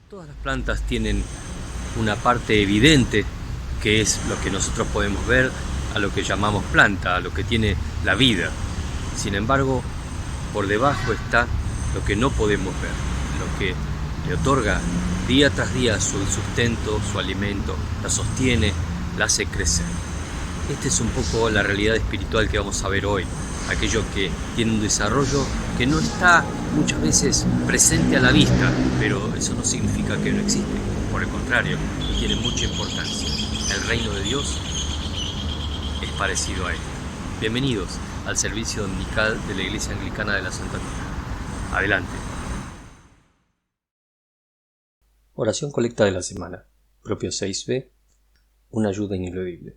Todas las plantas tienen una parte evidente, que es lo que nosotros podemos ver, a lo que llamamos planta, a lo que tiene la vida. Sin embargo, por debajo está lo que no podemos ver, lo que le otorga día tras día su sustento, su alimento, la sostiene, la hace crecer. Esta es un poco la realidad espiritual que vamos a ver hoy, aquello que tiene un desarrollo que no está muchas veces presente a la vista, pero eso no significa que no existe, por el contrario, tiene mucha importancia. El reino de Dios es parecido a él. Bienvenidos al servicio dominical de la Iglesia Anglicana de la Santa Cruz. Adelante. Oración colecta de la semana. Propio 6b. Una ayuda ineludible.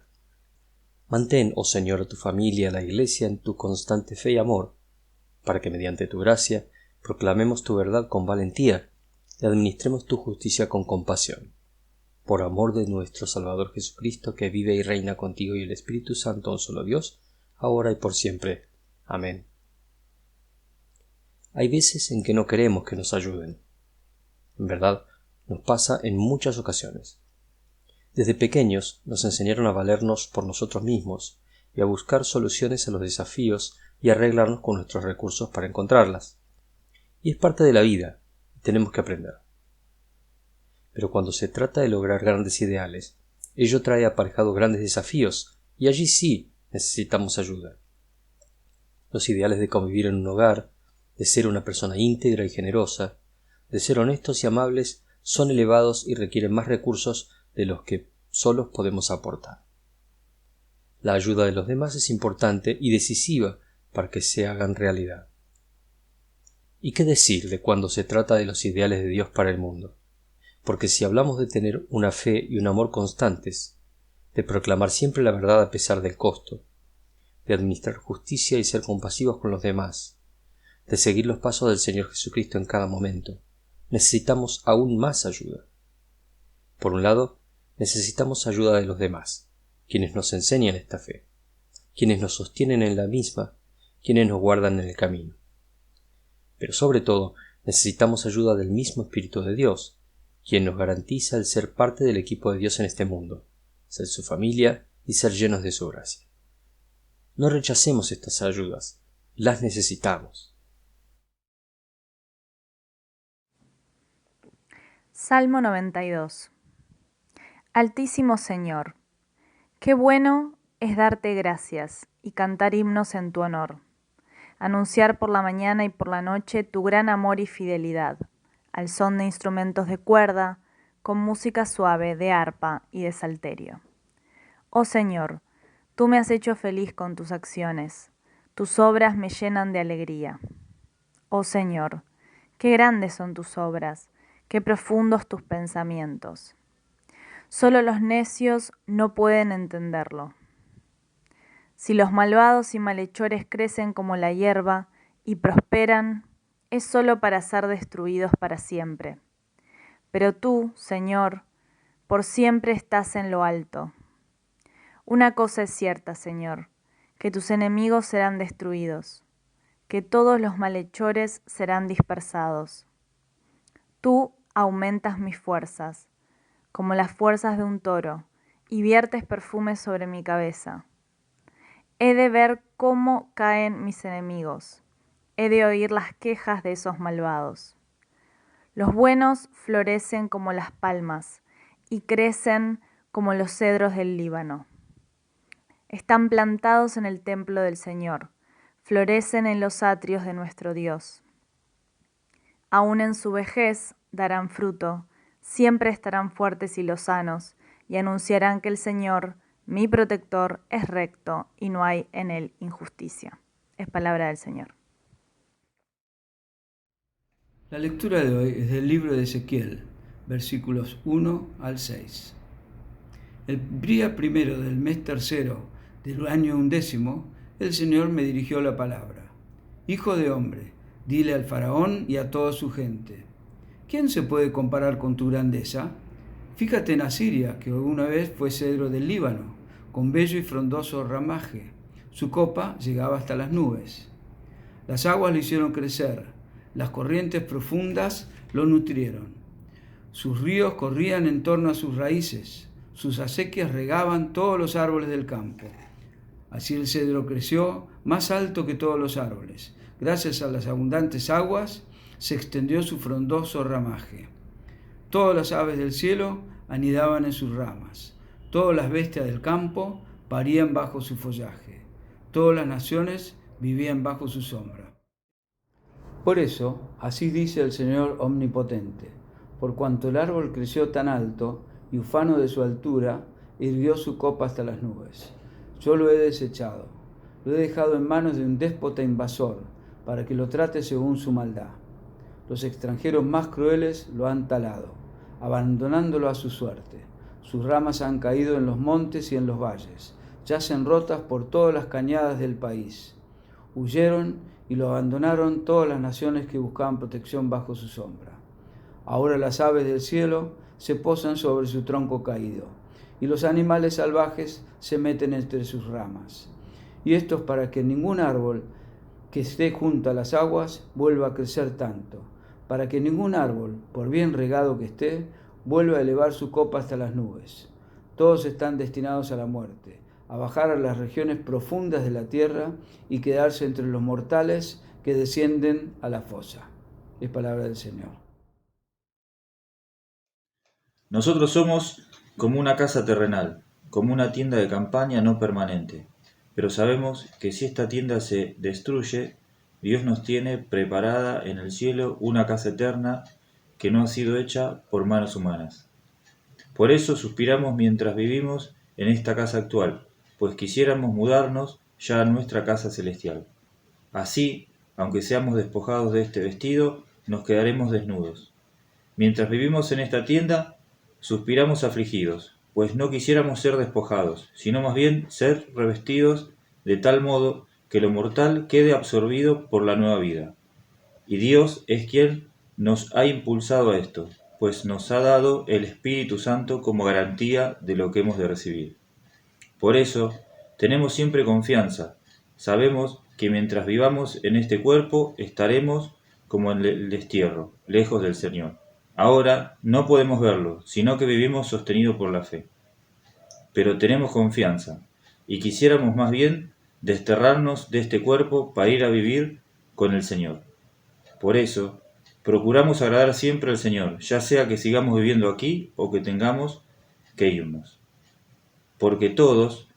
Mantén, oh Señor, a tu familia, a la Iglesia, en tu constante fe y amor, para que mediante tu gracia proclamemos tu verdad con valentía y administremos tu justicia con compasión. Por amor de nuestro Salvador Jesucristo, que vive y reina contigo y el Espíritu Santo, un solo Dios, ahora y por siempre. Amén. Hay veces en que no queremos que nos ayuden. En verdad, nos pasa en muchas ocasiones. Desde pequeños nos enseñaron a valernos por nosotros mismos y a buscar soluciones a los desafíos y arreglarnos con nuestros recursos para encontrarlas. Y es parte de la vida, y tenemos que aprender. Pero cuando se trata de lograr grandes ideales, ello trae aparejado grandes desafíos, y allí sí necesitamos ayuda. Los ideales de convivir en un hogar, de ser una persona íntegra y generosa, de ser honestos y amables, son elevados y requieren más recursos de los que solos podemos aportar. La ayuda de los demás es importante y decisiva para que se hagan realidad. ¿Y qué decir de cuando se trata de los ideales de Dios para el mundo? Porque si hablamos de tener una fe y un amor constantes, de proclamar siempre la verdad a pesar del costo, de administrar justicia y ser compasivos con los demás, de seguir los pasos del Señor Jesucristo en cada momento, necesitamos aún más ayuda. Por un lado, necesitamos ayuda de los demás, quienes nos enseñan esta fe, quienes nos sostienen en la misma, quienes nos guardan en el camino. Pero sobre todo, necesitamos ayuda del mismo Espíritu de Dios, quien nos garantiza el ser parte del equipo de Dios en este mundo, ser su familia y ser llenos de su gracia. No rechacemos estas ayudas, las necesitamos. Salmo 92. Altísimo Señor, qué bueno es darte gracias y cantar himnos en tu honor, anunciar por la mañana y por la noche tu gran amor y fidelidad, al son de instrumentos de cuerda, con música suave de arpa y de salterio. Oh Señor, tú me has hecho feliz con tus acciones, tus obras me llenan de alegría. Oh Señor, qué grandes son tus obras, qué profundos tus pensamientos. Solo los necios no pueden entenderlo. Si los malvados y malhechores crecen como la hierba y prosperan, es solo para ser destruidos para siempre. Pero tú, Señor, por siempre estás en lo alto. Una cosa es cierta, Señor, que tus enemigos serán destruidos, que todos los malhechores serán dispersados. Tú aumentas mis fuerzas, como las fuerzas de un toro, y viertes perfumes sobre mi cabeza. He de ver cómo caen mis enemigos, he de oír las quejas de esos malvados. Los buenos florecen como las palmas, y crecen como los cedros del Líbano. Están plantados en el templo del Señor, florecen en los atrios de nuestro Dios. Aún en su vejez darán fruto, siempre estarán fuertes y lozanos, y anunciarán que el Señor, mi protector, es recto y no hay en él injusticia. Es palabra del Señor. La lectura de hoy es del libro de Ezequiel, versículos 1 al 6. El día primero del mes tercero del año 11, el Señor me dirigió la palabra. Hijo de hombre, dile al faraón y a toda su gente, ¿quién se puede comparar con tu grandeza? Fíjate en Asiria, que alguna vez fue cedro del Líbano, con bello y frondoso ramaje. Su copa llegaba hasta las nubes. Las aguas lo hicieron crecer, las corrientes profundas lo nutrieron. Sus ríos corrían en torno a sus raíces, sus acequias regaban todos los árboles del campo. Así el cedro creció más alto que todos los árboles. Gracias a las abundantes aguas se extendió su frondoso ramaje. Todas las aves del cielo anidaban en sus ramas. Todas las bestias del campo parían bajo su follaje. Todas las naciones vivían bajo su sombra. Por eso, así dice el Señor Omnipotente: por cuanto el árbol creció tan alto y ufano de su altura, irguió su copa hasta las nubes. Yo lo he desechado, lo he dejado en manos de un déspota invasor, para que lo trate según su maldad. Los extranjeros más crueles lo han talado, abandonándolo a su suerte. Sus ramas han caído en los montes y en los valles, yacen rotas por todas las cañadas del país. Huyeron y lo abandonaron todas las naciones que buscaban protección bajo su sombra. Ahora las aves del cielo se posan sobre su tronco caído, y los animales salvajes se meten entre sus ramas. Y esto es para que ningún árbol que esté junto a las aguas vuelva a crecer tanto, para que ningún árbol, por bien regado que esté, vuelva a elevar su copa hasta las nubes. Todos están destinados a la muerte, a bajar a las regiones profundas de la tierra y quedarse entre los mortales que descienden a la fosa. Es palabra del Señor. Nosotros somos como una casa terrenal, como una tienda de campaña no permanente, pero sabemos que si esta tienda se destruye, Dios nos tiene preparada en el cielo una casa eterna que no ha sido hecha por manos humanas. Por eso suspiramos mientras vivimos en esta casa actual, pues quisiéramos mudarnos ya a nuestra casa celestial. Así, aunque seamos despojados de este vestido, nos quedaremos desnudos. Mientras vivimos en esta tienda, suspiramos afligidos, pues no quisiéramos ser despojados, sino más bien ser revestidos de tal modo que lo mortal quede absorbido por la nueva vida. Y Dios es quien nos ha impulsado a esto, pues nos ha dado el Espíritu Santo como garantía de lo que hemos de recibir. Por eso, tenemos siempre confianza. Sabemos que mientras vivamos en este cuerpo, estaremos como en el destierro, lejos del Señor. Ahora no podemos verlo, sino que vivimos sostenidos por la fe. Pero tenemos confianza, y quisiéramos más bien desterrarnos de este cuerpo para ir a vivir con el Señor. Por eso, procuramos agradar siempre al Señor, ya sea que sigamos viviendo aquí o que tengamos que irnos. Porque todos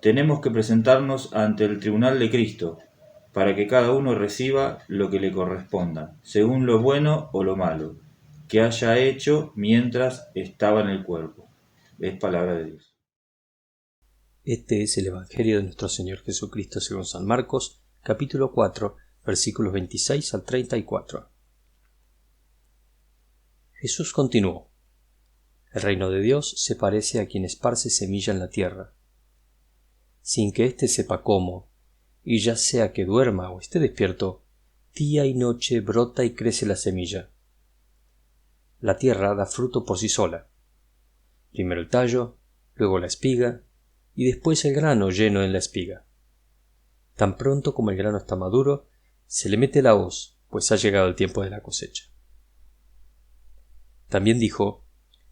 tenemos que presentarnos ante el tribunal de Cristo, para que cada uno reciba lo que le corresponda, según lo bueno o lo malo que haya hecho mientras estaba en el cuerpo. Es palabra de Dios. Este es el Evangelio de nuestro Señor Jesucristo según San Marcos, capítulo 4, versículos 26 al 34. Jesús continuó: el reino de Dios se parece a quien esparce semilla en la tierra, sin que éste sepa cómo, y ya sea que duerma o esté despierto, día y noche brota y crece la semilla. La tierra da fruto por sí sola. Primero el tallo, luego la espiga, y después el grano lleno en la espiga. Tan pronto como el grano está maduro, se le mete la hoz, pues ha llegado el tiempo de la cosecha. También dijo: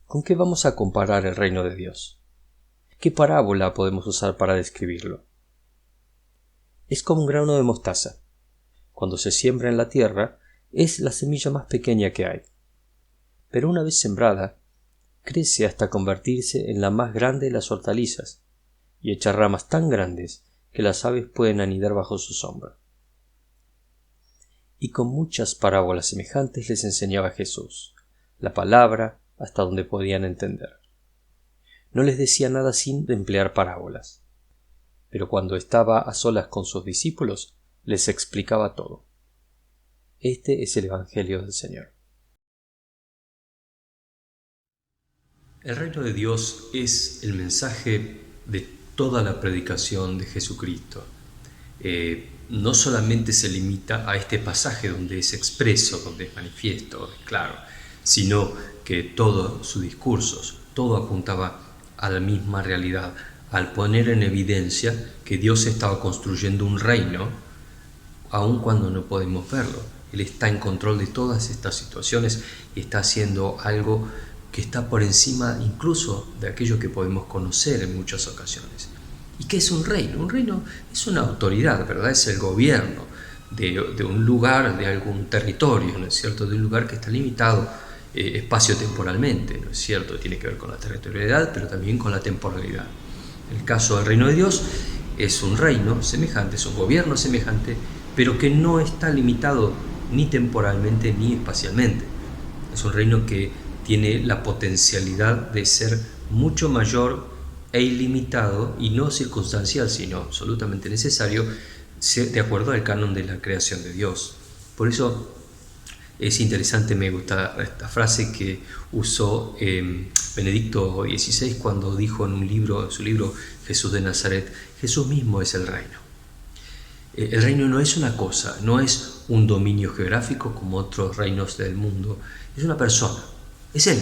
¿con qué vamos a comparar el reino de Dios? ¿Qué parábola podemos usar para describirlo? Es como un grano de mostaza. Cuando se siembra en la tierra, es la semilla más pequeña que hay. Pero una vez sembrada, crece hasta convertirse en la más grande de las hortalizas, y echa ramas tan grandes que las aves pueden anidar bajo su sombra. Y con muchas parábolas semejantes les enseñaba Jesús, la palabra hasta donde podían entender. No les decía nada sin emplear parábolas, pero cuando estaba a solas con sus discípulos, les explicaba todo. Este es el Evangelio del Señor. El reino de Dios es el mensaje de toda la predicación de Jesucristo. No solamente se limita a este pasaje donde es expreso, donde es manifiesto, es claro, sino que todos sus discursos, todo apuntaba a la misma realidad, al poner en evidencia que Dios estaba construyendo un reino, aun cuando no podemos verlo. Él está en control de todas estas situaciones y está haciendo algo que está por encima incluso de aquello que podemos conocer en muchas ocasiones. ¿Y qué es un reino? Un reino es una autoridad, ¿verdad? Es el gobierno de un lugar, de algún territorio, ¿no es cierto? De un lugar que está limitado espacio-temporalmente, ¿no es cierto? Tiene que ver con la territorialidad, pero también con la temporalidad. En el caso del reino de Dios, es un reino semejante, es un gobierno semejante, pero que no está limitado ni temporalmente ni espacialmente. Es un reino que tiene la potencialidad de ser mucho mayor e ilimitado, y no circunstancial, sino absolutamente necesario, de acuerdo al canon de la creación de Dios. Por eso es interesante, me gusta esta frase que usó Benedicto XVI cuando dijo en su libro Jesús de Nazaret: Jesús mismo es el reino. El reino no es una cosa, no es un dominio geográfico como otros reinos del mundo, es una persona, es Él.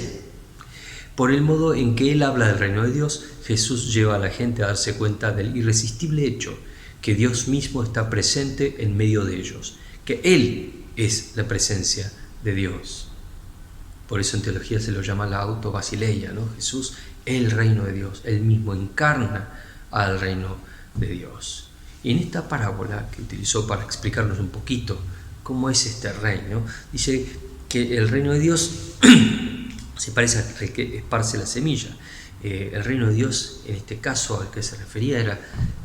Por el modo en que Él habla del reino de Dios, Jesús lleva a la gente a darse cuenta del irresistible hecho que Dios mismo está presente en medio de ellos, que Él es la presencia de Dios. Por eso en teología se lo llama la autobasileia, ¿no? Jesús, el reino de Dios, Él mismo encarna al reino de Dios. Y en esta parábola que utilizó para explicarnos un poquito cómo es este reino, dice que el reino de Dios se parece al que esparce la semilla. El reino de Dios, en este caso al que se refería, era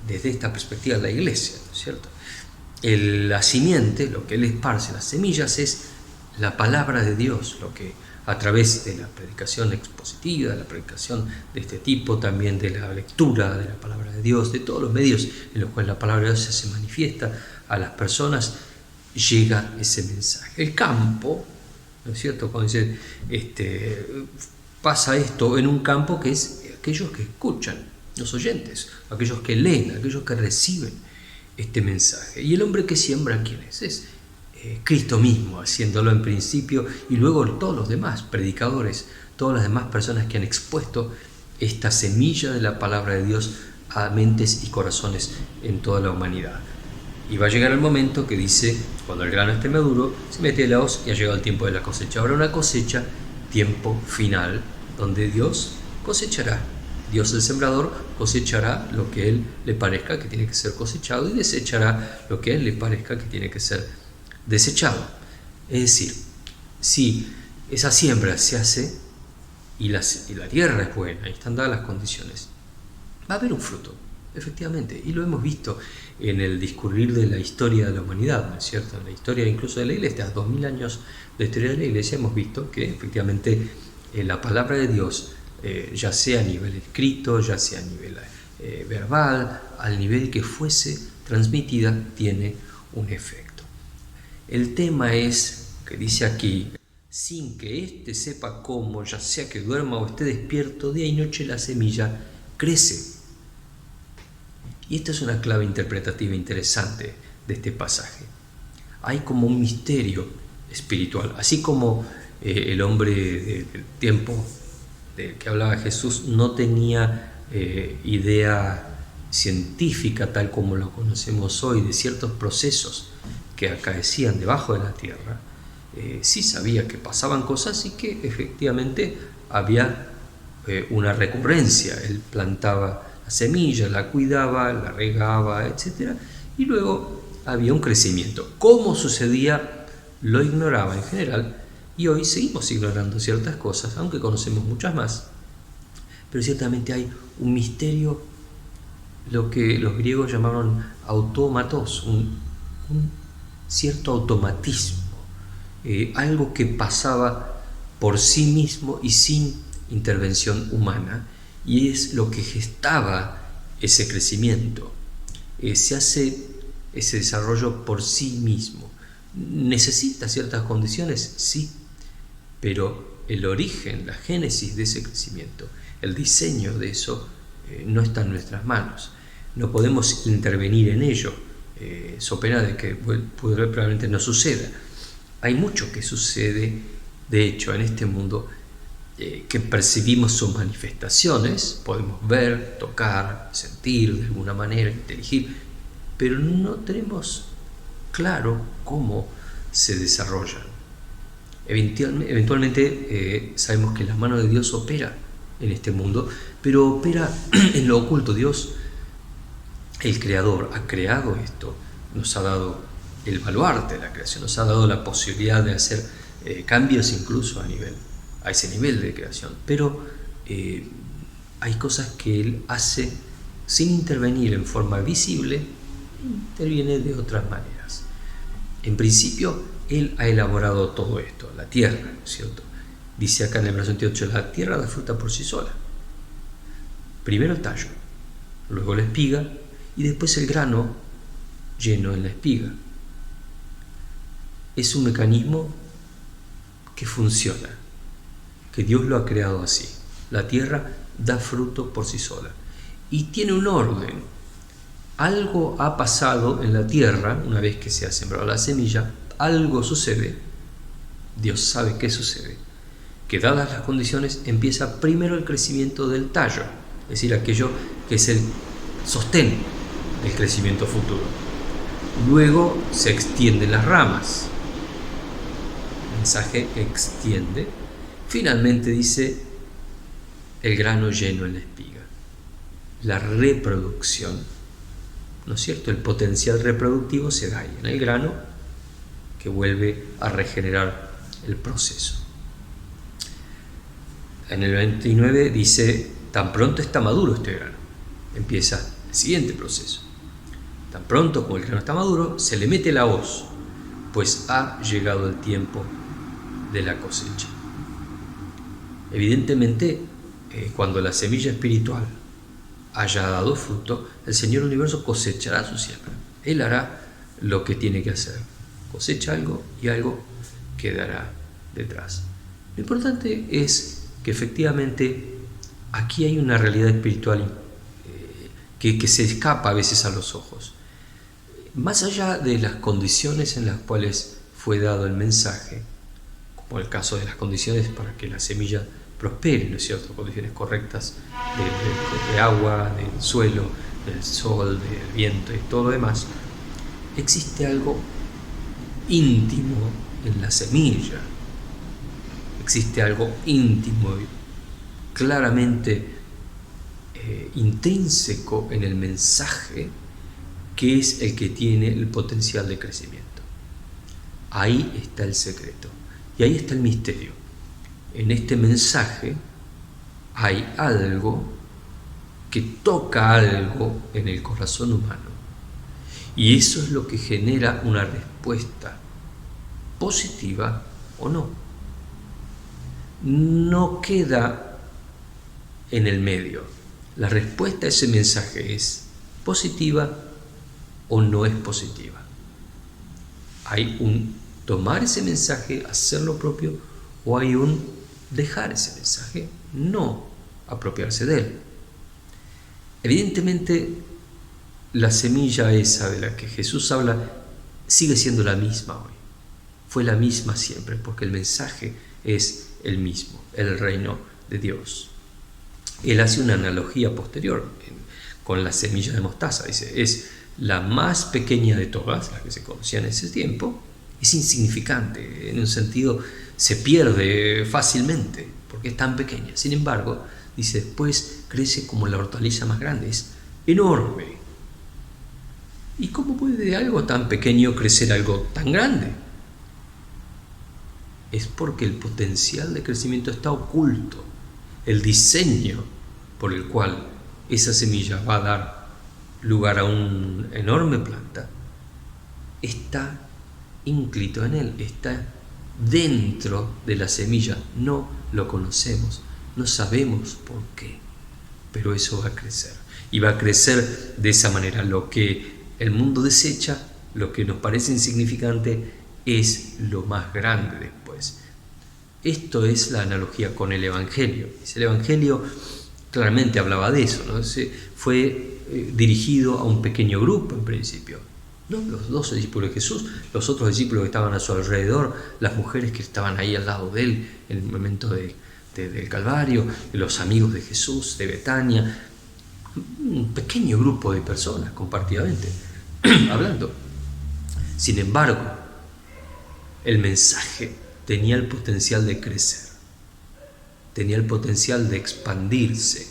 desde esta perspectiva la iglesia, ¿no es cierto? La simiente, lo que Él esparce, las semillas, es la palabra de Dios, lo que a través de la predicación expositiva, de la predicación de este tipo, también de la lectura de la palabra de Dios, de todos los medios en los cuales la palabra de Dios se manifiesta a las personas, llega ese mensaje. El campo, ¿no es cierto? Cuando dice, pasa esto en un campo que es aquellos que escuchan, los oyentes, aquellos que leen, aquellos que reciben este mensaje. Y el hombre que siembra, ¿quién es? Es Cristo mismo, haciéndolo en principio, y luego todos los demás predicadores, todas las demás personas que han expuesto esta semilla de la palabra de Dios a mentes y corazones en toda la humanidad. Y va a llegar el momento que dice, cuando el grano esté maduro, se mete la hoz y ha llegado el tiempo de la cosecha. Habrá una cosecha, tiempo final, donde Dios cosechará. Dios el sembrador cosechará lo que Él le parezca que tiene que ser cosechado, y desechará lo que a Él le parezca que tiene que ser desechado. Es decir, si esa siembra se hace y la tierra es buena y están dadas las condiciones, va a haber un fruto, efectivamente, y lo hemos visto en el discurrir de la historia de la humanidad, ¿no es cierto? En la historia incluso de la Iglesia, 2000 años de historia de la Iglesia, hemos visto que efectivamente la palabra de Dios, ya sea a nivel escrito, ya sea a nivel verbal, al nivel que fuese transmitida, tiene un efecto. El tema es, que dice aquí, sin que éste sepa cómo, ya sea que duerma o esté despierto, día y noche la semilla crece. Y esta es una clave interpretativa interesante de este pasaje. Hay como un misterio espiritual, así como el hombre del tiempo del que hablaba Jesús no tenía idea científica tal como lo conocemos hoy de ciertos procesos que acaecían debajo de la tierra, sí sabía que pasaban cosas y que efectivamente había una recurrencia. Él plantaba la semilla, la cuidaba, la regaba, etc. Y luego había un crecimiento. ¿Cómo sucedía? Lo ignoraba en general, y hoy seguimos ignorando ciertas cosas, aunque conocemos muchas más. Pero ciertamente hay un misterio, lo que los griegos llamaron autómatos, un cierto automatismo, algo que pasaba por sí mismo y sin intervención humana, y es lo que gestaba ese crecimiento. Se hace ese desarrollo por sí mismo. ¿Necesita ciertas condiciones? Sí, pero el origen, la génesis de ese crecimiento, el diseño de eso, no está en nuestras manos. No podemos intervenir en ello, so pena de que probablemente no suceda. Hay mucho que sucede, de hecho, en este mundo, que percibimos sus manifestaciones, podemos ver, tocar, sentir de alguna manera, inteligir, pero no tenemos claro cómo se desarrollan. Eventualmente sabemos que la mano de Dios opera en este mundo, pero opera en lo oculto. Dios, el Creador, ha creado esto, nos ha dado el baluarte de la creación, nos ha dado la posibilidad de hacer cambios incluso a ese nivel de creación, pero hay cosas que Él hace sin intervenir en forma visible, interviene de otras maneras. En principio, Él ha elaborado todo esto, la tierra, ¿no es cierto? Dice acá en el verso 28, la tierra da fruta por sí sola. Primero el tallo, luego la espiga y después el grano lleno en la espiga. Es un mecanismo que funciona, que Dios lo ha creado así. La tierra da fruto por sí sola y tiene un orden. Algo ha pasado en la tierra una vez que se ha sembrado la semilla, algo sucede, Dios sabe qué sucede, que dadas las condiciones empieza primero el crecimiento del tallo, es decir, aquello que es el sostén del crecimiento futuro. Luego se extienden las ramas, el mensaje extiende, finalmente dice el grano lleno en la espiga, la reproducción, ¿no es cierto? El potencial reproductivo se da ahí en el grano, que vuelve a regenerar el proceso. En el 29 dice, tan pronto está maduro este grano, empieza el siguiente proceso. Tan pronto como el grano está maduro, se le mete la hoz, pues ha llegado el tiempo de la cosecha. Evidentemente, cuando la semilla espiritual haya dado fruto, el Señor Universo cosechará su siembra. Él hará lo que tiene que hacer. Cosecha algo y algo quedará detrás. Lo importante es que efectivamente aquí hay una realidad espiritual que se escapa a veces a los ojos. Más allá de las condiciones en las cuales fue dado el mensaje, como el caso de las condiciones para que la semilla prospere, ¿no es cierto? Condiciones correctas de agua, del suelo, del sol, del viento y todo lo demás, existe algo íntimo en la semilla, existe algo íntimo y claramente intrínseco en el mensaje, que es el que tiene el potencial de crecimiento. Ahí está el secreto y ahí está el misterio. En este mensaje hay algo que toca algo en el corazón humano, y eso es lo que genera una respuesta positiva o no. No queda en el medio. La respuesta a ese mensaje es positiva o no es positiva. Hay un tomar ese mensaje, hacerlo propio, o hay un dejar ese mensaje, no apropiarse de él. Evidentemente, la semilla esa de la que Jesús habla sigue siendo la misma hoy. Fue la misma siempre, porque el mensaje es el mismo, el reino de Dios. Él hace una analogía posterior con la semilla de mostaza. Dice, es la más pequeña de todas, las que se conocían en ese tiempo, es insignificante, en un sentido se pierde fácilmente, porque es tan pequeña. Sin embargo, dice, después crece como la hortaliza más grande, es enorme. ¿Y cómo puede de algo tan pequeño crecer algo tan grande? Es porque el potencial de crecimiento está oculto. El diseño por el cual esa semilla va a dar lugar a una enorme planta está ínclito en él, está dentro de la semilla. No lo conocemos, no sabemos por qué, pero eso va a crecer, y va a crecer de esa manera. Lo que el mundo desecha, lo que nos parece insignificante, es lo más grande después. Esto es la analogía con el Evangelio. El Evangelio claramente hablaba de eso, ¿no? Fue dirigido a un pequeño grupo en principio, ¿no? Los 12 discípulos de Jesús, los otros discípulos que estaban a su alrededor, las mujeres que estaban ahí al lado de él en el momento del Calvario, los amigos de Jesús, de Betania, un pequeño grupo de personas compartidamente hablando. Sin embargo, El mensaje tenía el potencial de crecer, tenía el potencial de expandirse,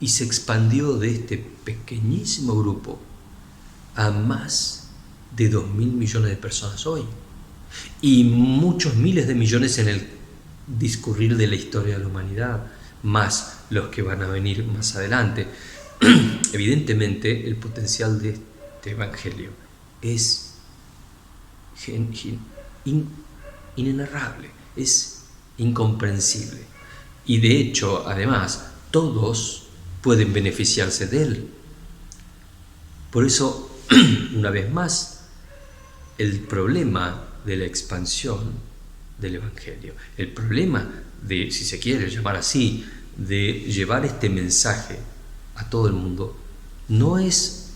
y se expandió de este pequeñísimo grupo a más de 2.000 millones de personas hoy, y muchos miles de millones en el discurrir de la historia de la humanidad, más los que van a venir más adelante. Evidentemente, el potencial de este evangelio es inenarrable, es incomprensible, y de hecho, además, todos pueden beneficiarse de él. Por eso, una vez más, el problema de la expansión del evangelio, el problema de, si se quiere llamar así, de llevar este mensaje a todo el mundo, no es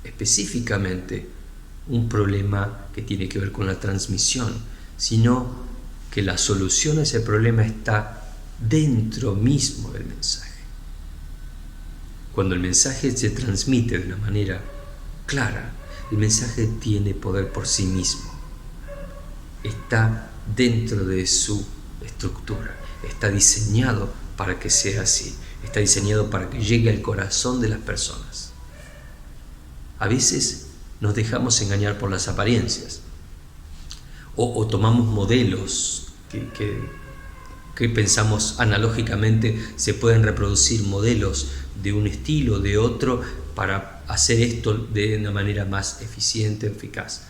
específicamente un problema que tiene que ver con la transmisión, sino que la solución a ese problema está dentro mismo del mensaje. Cuando el mensaje se transmite de una manera clara, el mensaje tiene poder por sí mismo. Está dentro de su estructura, está diseñado para que sea así, está diseñado para que llegue al corazón de las personas. A veces nos dejamos engañar por las apariencias, o tomamos modelos que pensamos analógicamente se pueden reproducir modelos de un estilo, de otro, para hacer esto de una manera más eficiente, eficaz.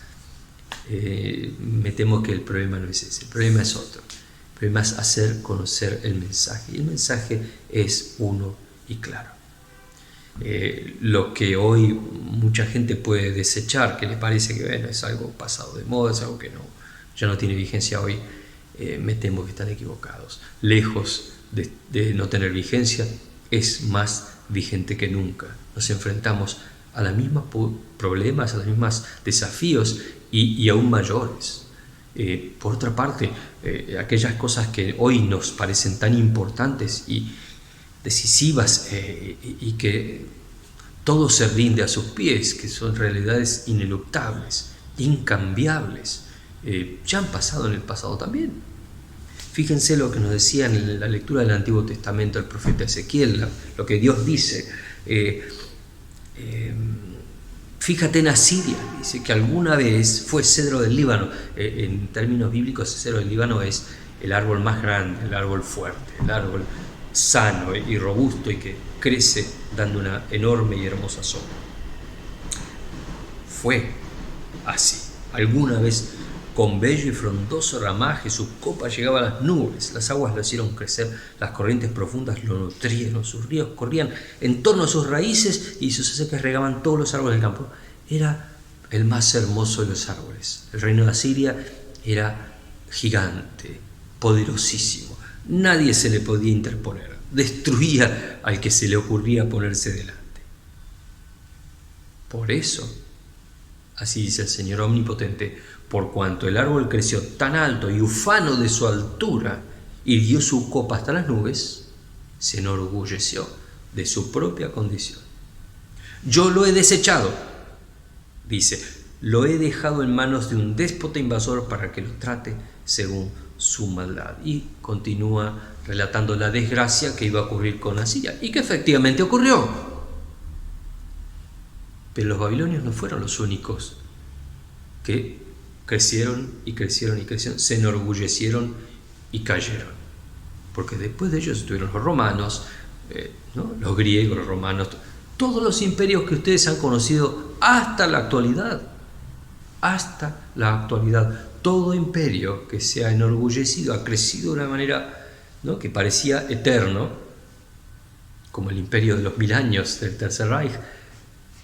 Me temo que el problema no es ese, el problema es otro. El problema es hacer conocer el mensaje, y el mensaje es uno y claro. Lo que hoy mucha gente puede desechar, que le parece que bueno, es algo pasado de moda, es algo que ya no tiene vigencia hoy, me temo que están equivocados. Lejos de no tener vigencia, es más vigente que nunca. Nos enfrentamos a los mismos problemas, a los mismos desafíos y aún mayores. Por otra parte, aquellas cosas que hoy nos parecen tan importantes y decisivas y que todo se rinde a sus pies, que son realidades ineluctables, incambiables, ya han pasado en el pasado también. Fíjense lo que nos decía en la lectura del Antiguo Testamento el profeta Ezequiel, lo que Dios dice. Fíjate en Asiria, dice que alguna vez fue cedro del Líbano. En términos bíblicos, el cedro del Líbano es el árbol más grande, el árbol fuerte, el árbol sano y robusto y que crece dando una enorme y hermosa sombra. Fue así. Alguna vez, con bello y frondoso ramaje, su copa llegaba a las nubes, las aguas lo hicieron crecer, las corrientes profundas lo nutrieron, sus ríos corrían en torno a sus raíces y sus aceites regaban todos los árboles del campo. Era el más hermoso de los árboles. El reino de Asiria era gigante, poderosísimo. Nadie se le podía interponer, destruía al que se le ocurría ponerse delante. Por eso, así dice el Señor Omnipotente, por cuanto el árbol creció tan alto y ufano de su altura y dio su copa hasta las nubes, se enorgulleció de su propia condición. Yo lo he desechado, dice, lo he dejado en manos de un déspota invasor para que lo trate según su maldad. Y continúa relatando la desgracia que iba a ocurrir con Asiria y que efectivamente ocurrió. Pero los babilonios no fueron los únicos que crecieron y crecieron y crecieron, se enorgullecieron y cayeron. Porque después de ellos estuvieron los romanos, los griegos, los romanos, todos los imperios que ustedes han conocido hasta la actualidad. Hasta la actualidad. Todo imperio que se ha enorgullecido, ha crecido de una manera que parecía eterno, como el imperio de los 1000 años del Tercer Reich,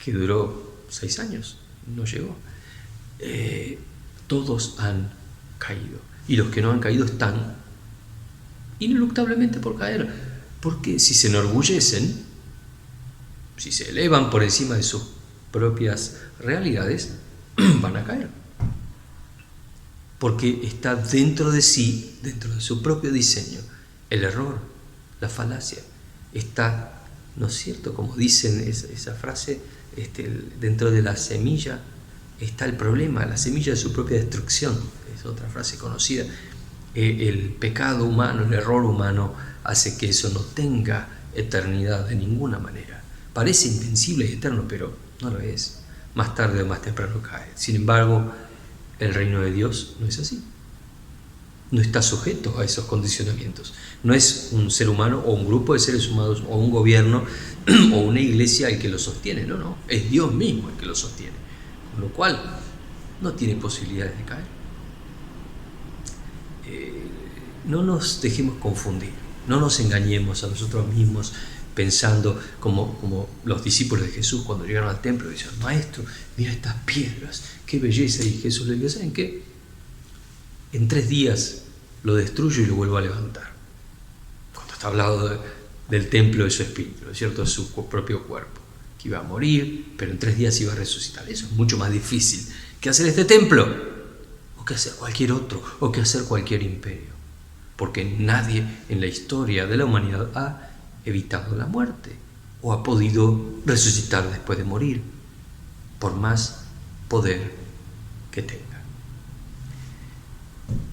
que duró 6 años, no llegó. Todos han caído, y los que no han caído están ineluctablemente por caer, porque si se enorgullecen, si se elevan por encima de sus propias realidades, van a caer, porque está dentro de sí, dentro de su propio diseño, el error, la falacia, está, ¿no es cierto?, como dicen esa frase, dentro de la semilla está el problema, la semilla de su propia destrucción. Es otra frase conocida. El pecado humano, el error humano hace que eso no tenga eternidad de ninguna manera. Parece invencible y eterno, pero no lo es. Más tarde o más temprano cae. Sin embargo, el reino de Dios no es así. No está sujeto a esos condicionamientos. No es un ser humano o un grupo de seres humanos o un gobierno o una iglesia el que lo sostiene. No. Es Dios mismo el que lo sostiene. Con lo cual, no tiene posibilidades de caer. No nos dejemos confundir. No nos engañemos a nosotros mismos pensando como los discípulos de Jesús cuando llegaron al templo y decían: Maestro, mira estas piedras, qué belleza. Y Jesús les dijo: ¿saben qué? En 3 días lo destruyo y lo vuelvo a levantar. Cuando está hablando del templo de su espíritu, ¿no es cierto? De su propio cuerpo, que iba a morir, pero en 3 días iba a resucitar. Eso es mucho más difícil que hacer este templo, o que hacer cualquier otro, o que hacer cualquier imperio. Porque nadie en la historia de la humanidad ha evitado la muerte o ha podido resucitar después de morir, por más poder que tenga.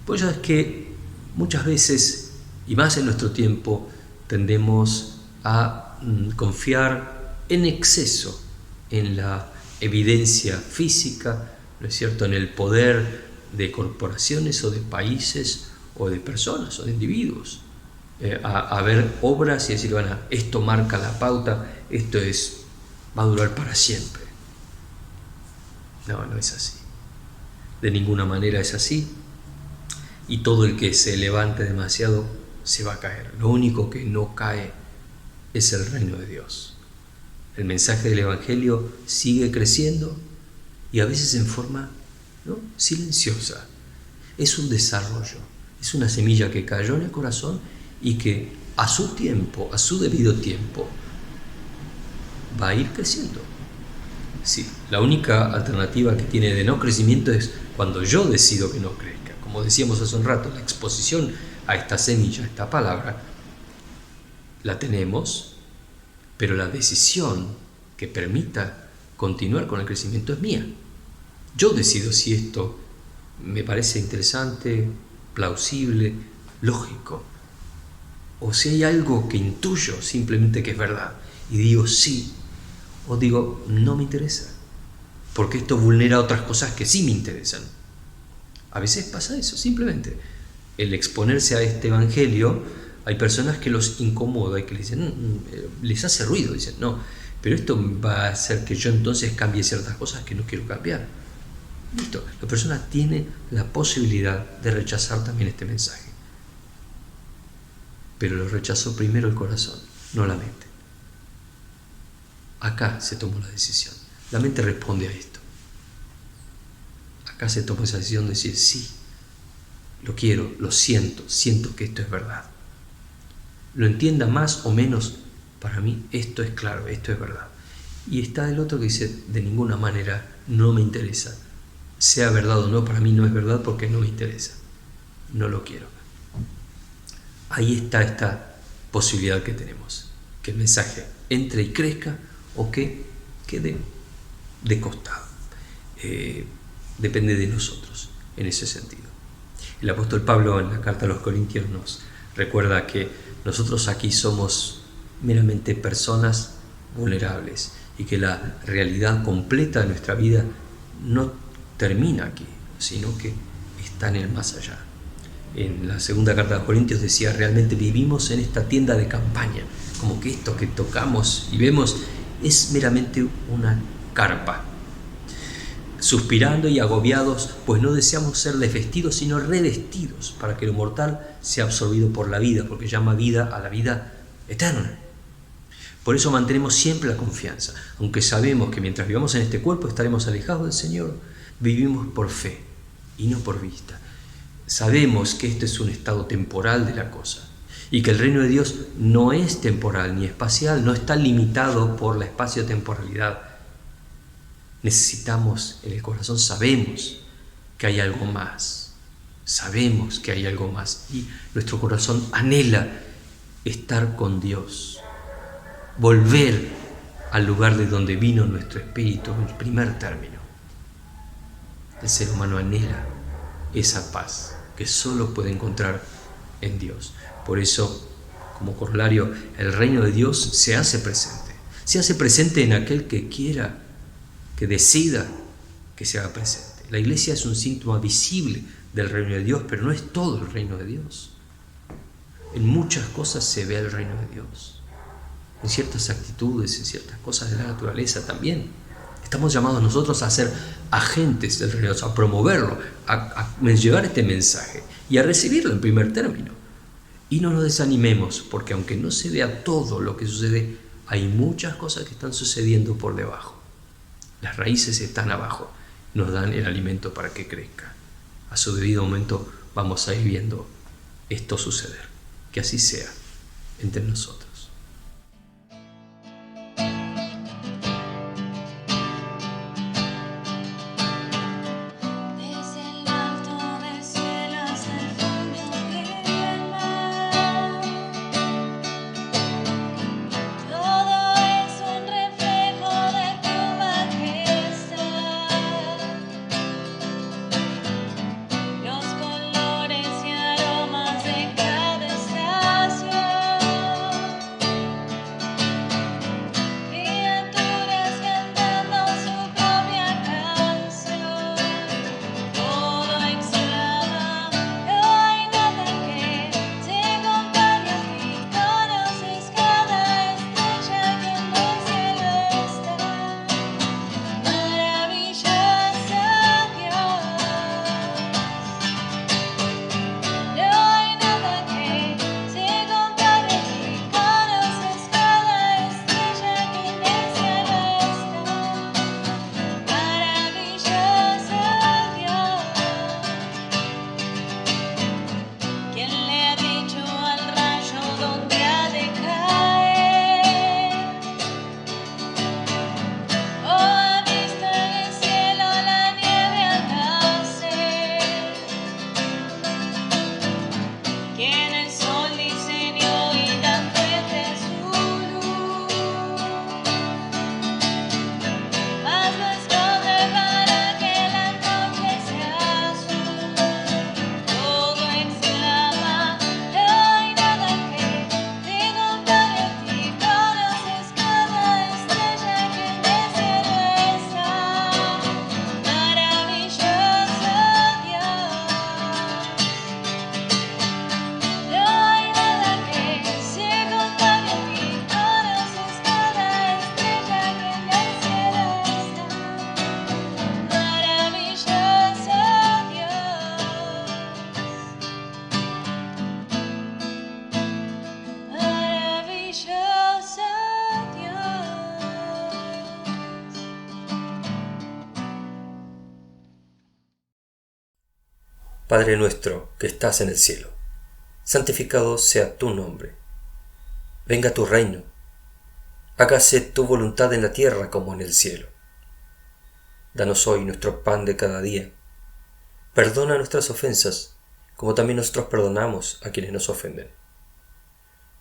Pues ya es que muchas veces, y más en nuestro tiempo, tendemos a confiar en exceso en la evidencia física, ¿no es cierto?, en el poder de corporaciones o de países o de personas o de individuos, a ver obras y decir: bueno, esto marca la pauta, esto va a durar para siempre. No es así. De ninguna manera es así. Y todo el que se levante demasiado se va a caer. Lo único que no cae es el reino de Dios. El mensaje del Evangelio sigue creciendo y a veces en forma silenciosa. Es un desarrollo, es una semilla que cayó en el corazón y que a su tiempo, a su debido tiempo, va a ir creciendo. Sí, la única alternativa que tiene de no crecimiento es cuando yo decido que no crezca. Como decíamos hace un rato, la exposición a esta semilla, a esta palabra, la tenemos, pero la decisión que permita continuar con el crecimiento es mía. Yo decido si esto me parece interesante, plausible, lógico, o si hay algo que intuyo simplemente que es verdad y digo sí, o digo no me interesa, porque esto vulnera otras cosas que sí me interesan. A veces pasa eso, simplemente el exponerse a este evangelio, hay personas que los incomoda y que les dicen, les hace ruido, dicen, no, pero esto va a hacer que yo entonces cambie ciertas cosas que no quiero cambiar. Listo, la persona tiene la posibilidad de rechazar también este mensaje, pero lo rechazó primero el corazón, no la mente. Acá se tomó la decisión, la mente responde a esto. Acá se toma esa decisión de decir sí, lo quiero, lo siento que esto es verdad. Lo entienda más o menos, para mí esto es claro, esto es verdad. Y está el otro que dice, de ninguna manera, no me interesa. Sea verdad o no, para mí no es verdad porque no me interesa. No lo quiero. Ahí está esta posibilidad que tenemos, que el mensaje entre y crezca o que quede de costado. Depende de nosotros en ese sentido. El apóstol Pablo en la carta a los Corintios nos recuerda que nosotros aquí somos meramente personas vulnerables y que la realidad completa de nuestra vida no termina aquí, sino que está en el más allá. En la segunda carta a los Corintios decía, realmente vivimos en esta tienda de campaña, como que esto que tocamos y vemos es meramente una carpa. Suspirando y agobiados, pues no deseamos ser desvestidos, sino revestidos, para que lo mortal sea absorbido por la vida, porque llama vida a la vida eterna. Por eso mantenemos siempre la confianza, aunque sabemos que mientras vivamos en este cuerpo estaremos alejados del Señor, vivimos por fe y no por vista. Sabemos que este es un estado temporal de la cosa y que el reino de Dios no es temporal ni espacial, no está limitado por la espacio-temporalidad. Necesitamos, en el corazón sabemos que hay algo más, y nuestro corazón anhela estar con Dios, volver al lugar de donde vino nuestro espíritu en primer término. El ser humano anhela esa paz que solo puede encontrar en Dios. Por eso, como corolario, el reino de Dios se hace presente. Se hace presente en aquel que quiera, que decida que se haga presente. La iglesia es un síntoma visible del reino de Dios, pero no es todo el reino de Dios. En muchas cosas se ve el reino de Dios. En ciertas actitudes, en ciertas cosas de la naturaleza también. Estamos llamados nosotros a ser agentes del reino de Dios, a promoverlo, a llevar este mensaje y a recibirlo en primer término. Y no nos desanimemos, porque aunque no se vea todo lo que sucede, hay muchas cosas que están sucediendo por debajo. Las raíces están abajo, nos dan el alimento para que crezca. A su debido momento vamos a ir viendo esto suceder. Que así sea entre nosotros. Padre nuestro que estás en el cielo, santificado sea tu nombre. Venga tu reino. Hágase tu voluntad en la tierra como en el cielo. Danos hoy nuestro pan de cada día. Perdona nuestras ofensas, como también nosotros perdonamos a quienes nos ofenden.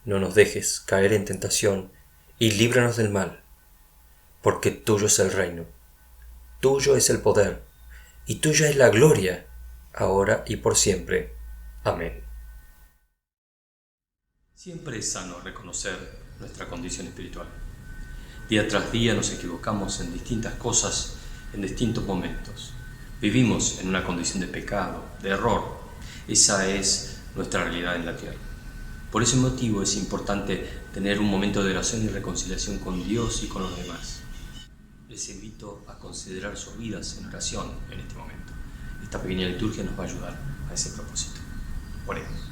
No nos dejes caer en tentación y líbranos del mal, porque tuyo es el reino, tuyo es el poder, y tuya es la gloria, ahora y por siempre. Amén. Siempre es sano reconocer nuestra condición espiritual. Día tras día nos equivocamos en distintas cosas, en distintos momentos. Vivimos en una condición de pecado, de error. Esa es nuestra realidad en la tierra. Por ese motivo es importante tener un momento de oración y reconciliación con Dios y con los demás. Les invito a considerar sus vidas en oración en este momento. Esta pequeña liturgia nos va a ayudar a ese propósito. Oremos.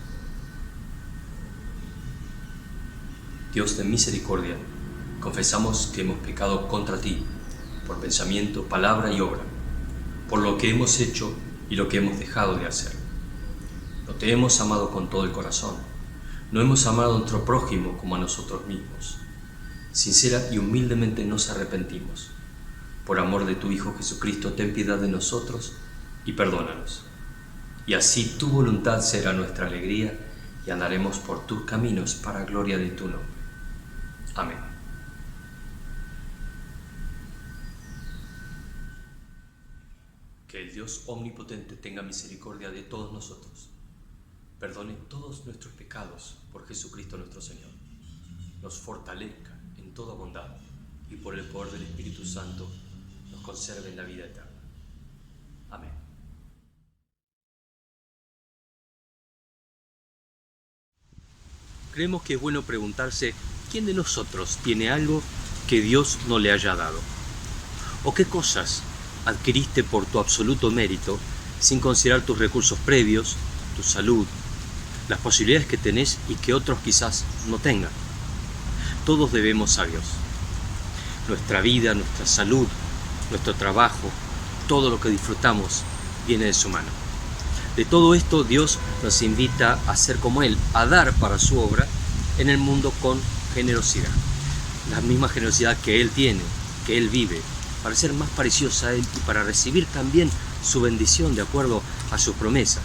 Dios de misericordia, confesamos que hemos pecado contra ti, por pensamiento, palabra y obra, por lo que hemos hecho y lo que hemos dejado de hacer. No te hemos amado con todo el corazón, no hemos amado a nuestro prójimo como a nosotros mismos. Sincera y humildemente nos arrepentimos. Por amor de tu Hijo Jesucristo, ten piedad de nosotros y perdónanos. Y así tu voluntad será nuestra alegría y andaremos por tus caminos para gloria de tu nombre. Amén. Que Que el Dios omnipotente tenga misericordia de todos nosotros, perdone todos nuestros pecados por Jesucristo nuestro Señor, nos fortalezca en toda bondad y por el poder del Espíritu Santo nos conserve en la vida eterna. Amén. Creemos que es bueno preguntarse quién de nosotros tiene algo que Dios no le haya dado, o qué cosas adquiriste por tu absoluto mérito sin considerar tus recursos previos, tu salud, las posibilidades que tenés y que otros quizás no tengan. Todos debemos a Dios. Nuestra vida, nuestra salud, nuestro trabajo, todo lo que disfrutamos viene de su mano. De todo esto Dios nos invita a ser como Él, a dar para su obra en el mundo con generosidad. La misma generosidad que Él tiene, que Él vive, para ser más parecidos a Él y para recibir también su bendición de acuerdo a sus promesas.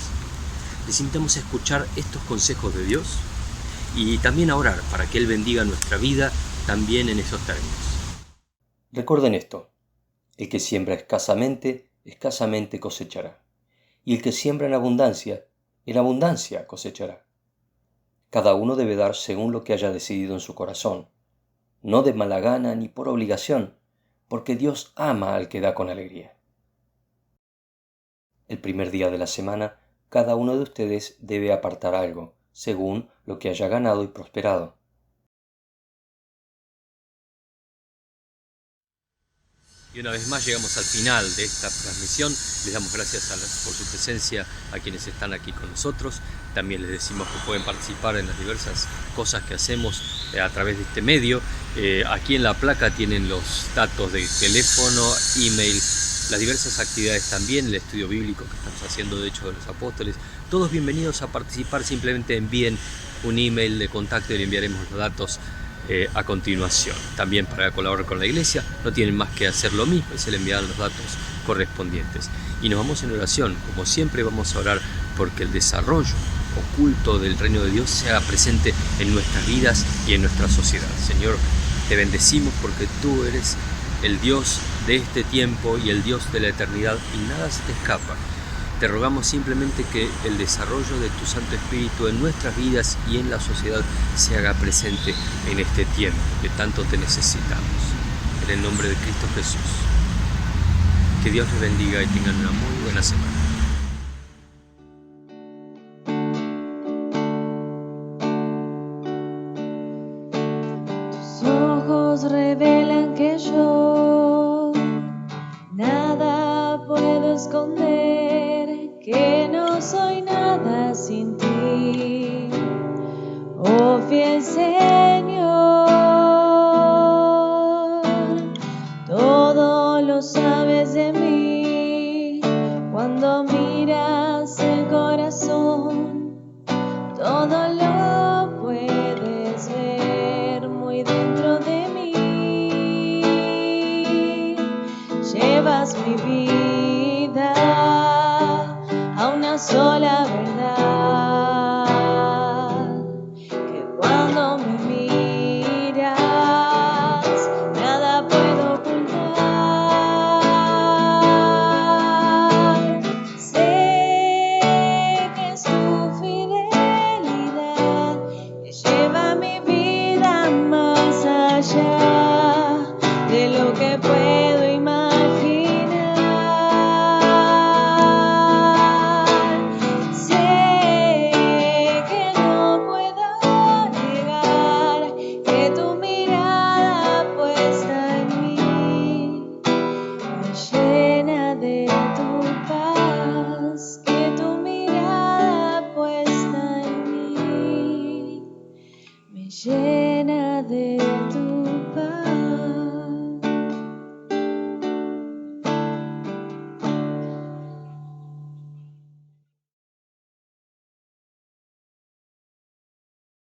Les invitamos a escuchar estos consejos de Dios y también a orar para que Él bendiga nuestra vida también en esos términos. Recuerden esto: el que siembra escasamente, escasamente cosechará, y el que siembra en abundancia cosechará. Cada uno debe dar según lo que haya decidido en su corazón, no de mala gana ni por obligación, porque Dios ama al que da con alegría. El primer día de la semana, cada uno de ustedes debe apartar algo, según lo que haya ganado y prosperado. Y una vez más llegamos al final de esta transmisión. Les damos gracias por su presencia a quienes están aquí con nosotros. También les decimos que pueden participar en las diversas cosas que hacemos a través de este medio. Aquí en la placa tienen los datos de teléfono, email, las diversas actividades también, el estudio bíblico que estamos haciendo de Hechos de los Apóstoles. Todos bienvenidos a participar, simplemente envíen un email de contacto y le enviaremos los datos a continuación. También para colaborar con la iglesia no tienen más que hacer lo mismo y se le enviarán los datos correspondientes. Y nos vamos en oración. Como siempre vamos a orar porque el desarrollo oculto del reino de Dios se haga presente en nuestras vidas y en nuestra sociedad. Señor, te bendecimos porque tú eres el Dios de este tiempo y el Dios de la eternidad y nada se te escapa. Te rogamos simplemente que el desarrollo de tu Santo Espíritu en nuestras vidas y en la sociedad se haga presente en este tiempo que tanto te necesitamos. En el nombre de Cristo Jesús. Que Dios les bendiga y tengan una muy buena semana. Tus ojos revelan que yo nada puedo esconder, que no soy nada sin ti, oh fiel Señor. Todo lo sabes de mí cuando miras el corazón, todo lo puedes ver muy dentro de mí. Llevas mi vida